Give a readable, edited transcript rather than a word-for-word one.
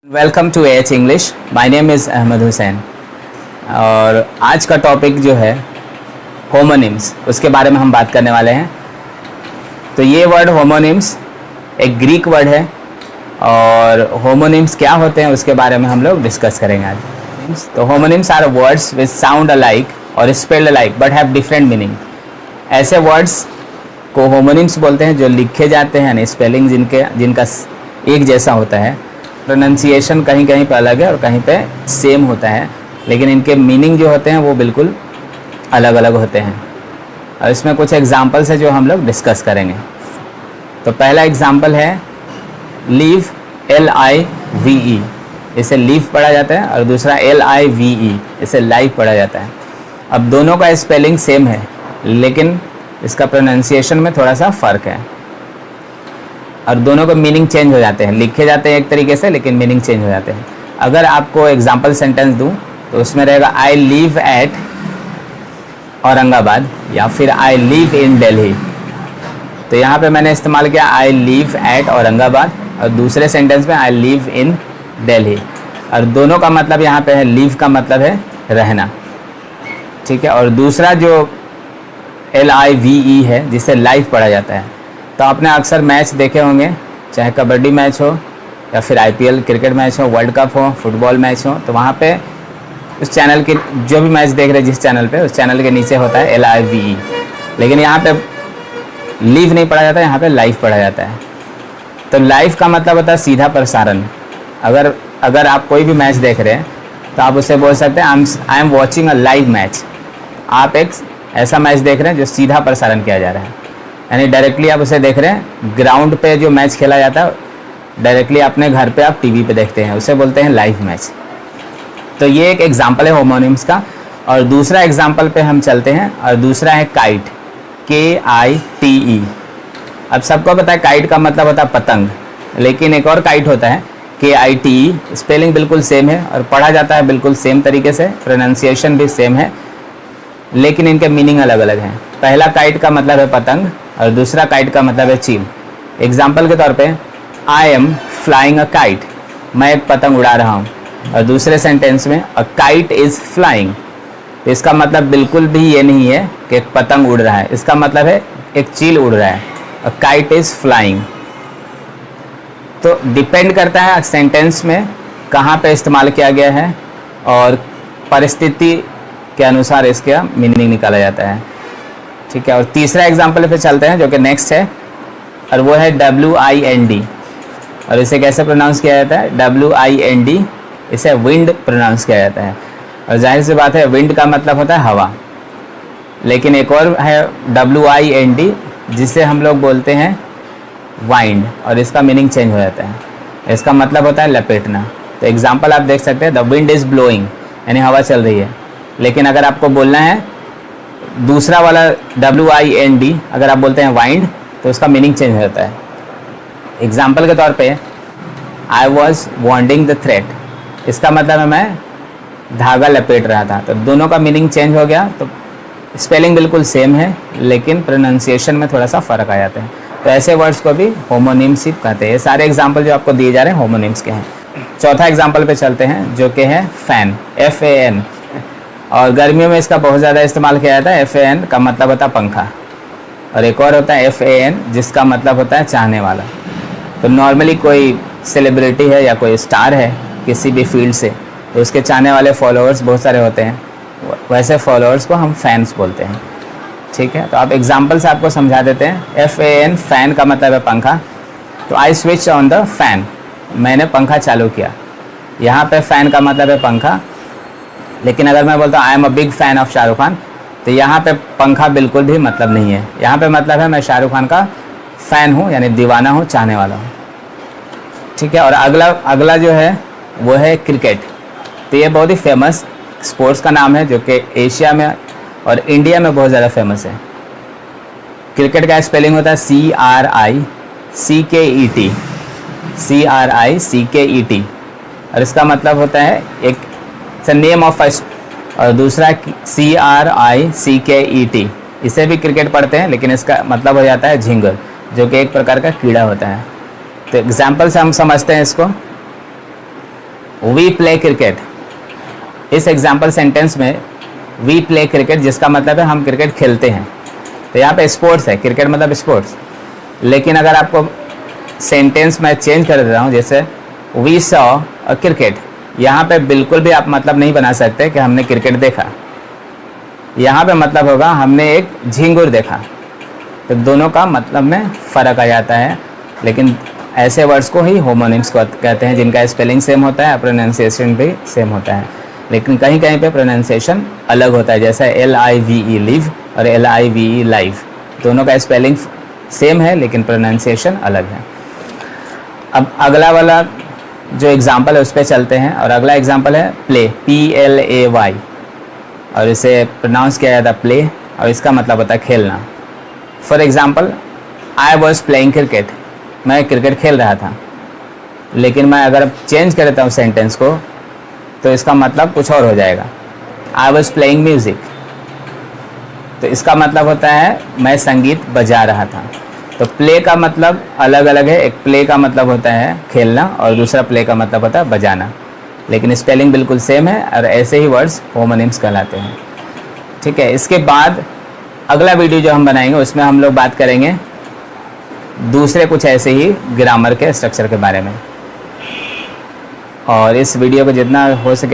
Welcome to H English. My name is Ahmed Hussain और आज का टॉपिक जो है होमोनिम्स, उसके बारे में हम बात करने वाले हैं। तो ये वर्ड होमोनिम्स एक ग्रीक वर्ड है और होमोनिम्स क्या होते हैं उसके बारे में हम लोग डिस्कस करेंगे आज। तो homonyms are words which sound alike और spelled alike but have different meaning. ऐसे वर्ड्स को होमोनिम्स बोलते हैं जो लिखे जाते हैं, यानी स्पेलिंग जिनका एक जैसा होता है। प्रोनाउंसिएशन कहीं कहीं पे अलग है और कहीं पे सेम होता है, लेकिन इनके मीनिंग जो होते हैं वो बिल्कुल अलग अलग होते हैं। और इसमें कुछ एग्जांपल्स है जो हम लोग डिस्कस करेंगे। तो पहला एग्जांपल है लीव, LIVE, इसे लीव पढ़ा जाता है, और दूसरा LIVE, इसे लाइव पढ़ा जाता है। अब दोनों का स्पेलिंग सेम है, लेकिन इसका प्रोनाउंसिएशन में थोड़ा सा फ़र्क है और दोनों के मीनिंग चेंज हो जाते हैं। लिखे जाते हैं एक तरीके से, लेकिन मीनिंग चेंज हो जाते हैं। अगर आपको एग्जांपल सेंटेंस दूं तो उसमें रहेगा आई लिव एट औरंगाबाद या फिर आई लिव इन दिल्ली। तो यहाँ पे मैंने इस्तेमाल किया आई लिव एट औरंगाबाद, और दूसरे सेंटेंस में आई लिव इन दिल्ली, और दोनों का मतलब यहाँ पे है, लिव का मतलब है रहना, ठीक है। और दूसरा जो LIVE है जिसे लाइव पढ़ा जाता है, तो आपने अक्सर मैच देखे होंगे, चाहे कबड्डी मैच हो या फिर IPL क्रिकेट मैच हो, वर्ल्ड कप हो, फुटबॉल मैच हो, तो वहाँ पे उस चैनल के जो भी मैच देख रहे हैं जिस चैनल पे, उस चैनल के नीचे होता है LIVE। लेकिन यहाँ पे लीव नहीं पढ़ा जाता, यहाँ पे लाइव पढ़ा जाता है। तो लाइव का मतलब होता है सीधा प्रसारण। अगर आप कोई भी मैच देख रहे हैं तो आप उससे बोल सकते हैं I am watching a live match. आप एक ऐसा मैच देख रहे हैं जो सीधा प्रसारण किया जा रहा है, यानी डायरेक्टली आप उसे देख रहे हैं। ग्राउंड पे जो मैच खेला जाता है डायरेक्टली अपने घर पे आप टीवी पे देखते हैं, उसे बोलते हैं लाइव मैच। तो ये एक एग्जांपल है होमोनिम्स का। और दूसरा एग्जांपल पे हम चलते हैं, और दूसरा है काइट, KITE। अब सबको पता है काइट का मतलब होता है पतंग, लेकिन एक और काइट होता है KITE। स्पेलिंग बिल्कुल सेम है और पढ़ा जाता है बिल्कुल सेम तरीके से, प्रोनाउंसिएशन भी सेम है, लेकिन इनके मीनिंग अलग अलग हैं। पहला काइट का मतलब है पतंग और दूसरा काइट का मतलब है चील। एग्जाम्पल के तौर पे I am flying a kite, मैं एक पतंग उड़ा रहा हूँ, और दूसरे सेंटेंस में अ काइट इज़ फ्लाइंग। तो इसका मतलब बिल्कुल भी ये नहीं है कि एक पतंग उड़ रहा है, इसका मतलब है एक चील उड़ रहा है, अ काइट इज़ फ्लाइंग। तो डिपेंड करता है सेंटेंस में कहाँ पे इस्तेमाल किया गया है और परिस्थिति के अनुसार इसका मीनिंग निकाला जाता है, ठीक है। और तीसरा एग्जाम्पल पे चलते हैं जो कि नेक्स्ट है, और वो है WIND। और इसे कैसे प्रोनाउंस किया जाता है? WIND, इसे विंड प्रोनाउंस किया जाता है। और जाहिर सी बात है, विंड का मतलब होता है हवा, लेकिन एक और है WIND जिसे हम लोग बोलते हैं वाइंड, और इसका मीनिंग चेंज हो जाता है। इसका मतलब होता है लपेटना। तो एग्जाम्पल आप देख सकते हैं, द विंड इज़ ब्लोइंग, यानी हवा चल रही है। लेकिन अगर आपको बोलना है दूसरा वाला WIND, अगर आप बोलते हैं वाइंड, तो उसका मीनिंग चेंज हो जाता है। एग्जाम्पल के तौर पे I was winding the thread, इसका मतलब है मैं धागा लपेट रहा था। तो दोनों का मीनिंग चेंज हो गया। तो स्पेलिंग बिल्कुल सेम है, लेकिन प्रोनाउंसिएशन में थोड़ा सा फ़र्क आ जाता है। तो ऐसे वर्ड्स को भी होमोनिम्स ही कहते हैं। ये सारे एग्जाम्पल जो आपको दिए जा रहे हैं होमोनिम्स के हैं। चौथा एग्जाम्पल पे चलते हैं जो कि है फ़ैन, FAN। और गर्मियों में इसका बहुत ज़्यादा इस्तेमाल किया जाता है। FAN का मतलब होता है पंखा, और एक और होता है FAN जिसका मतलब होता है चाहने वाला। तो नॉर्मली कोई सेलिब्रिटी है या कोई स्टार है किसी भी फील्ड से, तो उसके चाहने वाले फॉलोअर्स बहुत सारे होते हैं, वैसे फॉलोअर्स को हम फैंस बोलते हैं, ठीक है। तो आप एग्जाम्पल से आपको समझा देते हैं। FAN, फ़ैन का मतलब है पंखा। तो I switch on the fan, मैंने पंखा चालू किया। यहाँ पे फ़ैन का मतलब है पंखा, लेकिन अगर मैं बोलता हूँ I am a big fan of Shahrukh Khan, तो यहाँ पे पंखा बिल्कुल भी मतलब नहीं है। यहाँ पे मतलब है मैं शाहरुख खान का फ़ैन हूँ, यानी दीवाना हूँ, चाहने वाला हूँ, ठीक है। और अगला जो है वो है क्रिकेट। तो ये बहुत ही फेमस स्पोर्ट्स का नाम है जो कि एशिया में और इंडिया में बहुत ज़्यादा फेमस है। क्रिकेट का स्पेलिंग होता है CRICKET, और इसका मतलब होता है एक नेम ऑफ और दूसरा CRICKET, इसे भी क्रिकेट पढ़ते हैं, लेकिन इसका मतलब हो जाता है झिंगर, जो कि एक प्रकार का कीड़ा होता है। तो एग्जाम्पल से हम समझते हैं इसको। वी प्ले क्रिकेट, इस एग्जाम्पल सेंटेंस में वी प्ले क्रिकेट जिसका मतलब है हम क्रिकेट खेलते हैं, तो यहाँ पे स्पोर्ट्स है, क्रिकेट मतलब स्पोर्ट्स। लेकिन अगर आपको सेंटेंस मैं चेंज कर देता हूँ, जैसे वी सॉ अ क्रिकेट, यहाँ पे बिल्कुल भी आप मतलब नहीं बना सकते कि हमने क्रिकेट देखा, यहाँ पे मतलब होगा हमने एक झींगुर देखा। तो दोनों का मतलब में फ़र्क आ जाता है, लेकिन ऐसे वर्ड्स को ही होमोनिम्स कहते हैं जिनका स्पेलिंग सेम होता है, प्रोनाउंसिएशन भी सेम होता है, लेकिन कहीं कहीं पे प्रोनाउंसिएशन अलग होता है, जैसा LIVE लिव और LIVE लाइव, दोनों का स्पेलिंग सेम है लेकिन प्रोनाउंसिएशन अलग है। अब अगला वाला जो एग्जाम्पल है उस पर चलते हैं, और अगला एग्जाम्पल है प्ले, PLAY, और इसे प्रोनाउंस किया जाता है प्ले, और इसका मतलब होता है खेलना। For example, I was playing cricket, मैं क्रिकेट खेल रहा था। लेकिन मैं अगर चेंज कर देता हूँ सेंटेंस को तो इसका मतलब कुछ और हो जाएगा। आई वॉज प्लेइंग म्यूज़िक, तो इसका मतलब होता है मैं संगीत बजा रहा था। तो प्ले का मतलब अलग अलग है, एक प्ले का मतलब होता है खेलना और दूसरा प्ले का मतलब होता है बजाना, लेकिन स्पेलिंग बिल्कुल सेम है, और ऐसे ही वर्ड्स होमोनिम्स कहलाते हैं। ठीक है, इसके बाद अगला वीडियो जो हम बनाएंगे उसमें हम लोग बात करेंगे दूसरे कुछ ऐसे ही ग्रामर के स्ट्रक्चर के बारे में, और इस वीडियो को जितना हो सके